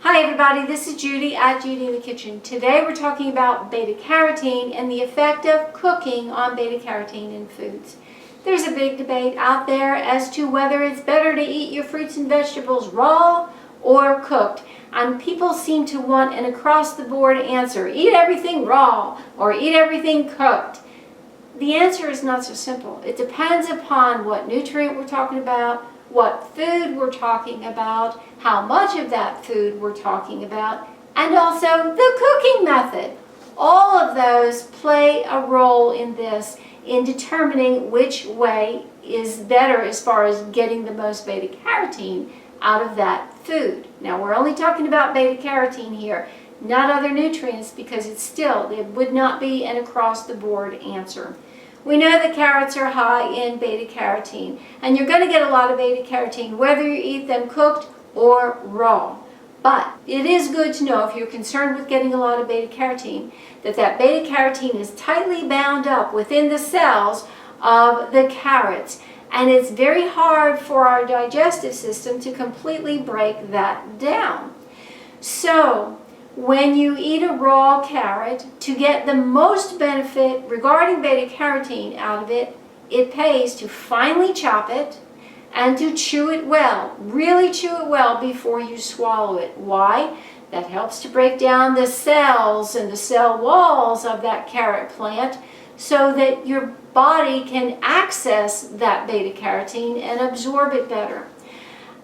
Hi everybody, this is Judy at Judy in the Kitchen. Today we're talking about beta-carotene and the effect of cooking on beta-carotene in foods. There's a big debate out there as to whether it's better to eat your fruits and vegetables raw or cooked. And people seem to want an across-the-board answer. Eat everything raw or eat everything cooked. The answer is not so simple. It depends upon what nutrient we're talking about, what food we're talking about, how much of that food we're talking about, and also the cooking method. All of those play a role in this, in determining which way is better as far as getting the most beta-carotene out of that food. Now we're only talking about beta-carotene here, not other nutrients, because it would not be an across-the-board answer. We know that carrots are high in beta-carotene, and you're going to get a lot of beta-carotene whether you eat them cooked or raw. But it is good to know, if you're concerned with getting a lot of beta-carotene, that beta-carotene is tightly bound up within the cells of the carrots, and it's very hard for our digestive system to completely break that down. So when you eat a raw carrot, to get the most benefit regarding beta-carotene out of it, it pays to finely chop it and to chew it well. Really chew it well before you swallow it. Why? That helps to break down the cells and the cell walls of that carrot plant so that your body can access that beta-carotene and absorb it better.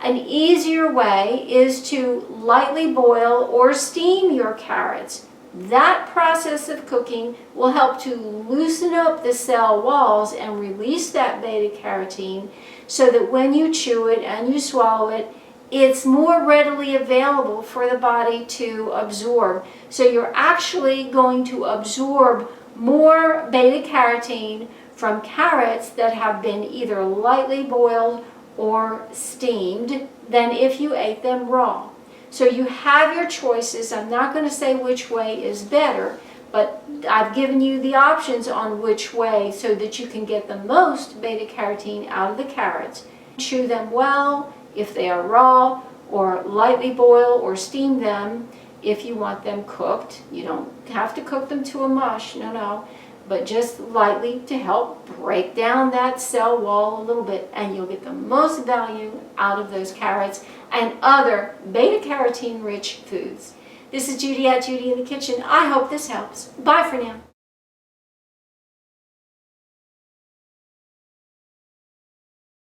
An easier way is to lightly boil or steam your carrots. That process of cooking will help to loosen up the cell walls and release that beta-carotene so that when you chew it and you swallow it, it's more readily available for the body to absorb. So you're actually going to absorb more beta-carotene from carrots that have been either lightly boiled or steamed than if you ate them raw. So you have your choices. I'm not going to say which way is better, but I've given you the options on which way so that you can get the most beta-carotene out of the carrots. Chew them well if they are raw, or lightly boil or steam them if you want them cooked. You don't have to cook them to a mush, no. But just lightly to help break down that cell wall a little bit, and you'll get the most value out of those carrots and other beta-carotene rich foods. This is Judy at Judy in the Kitchen. I hope this helps. Bye for now.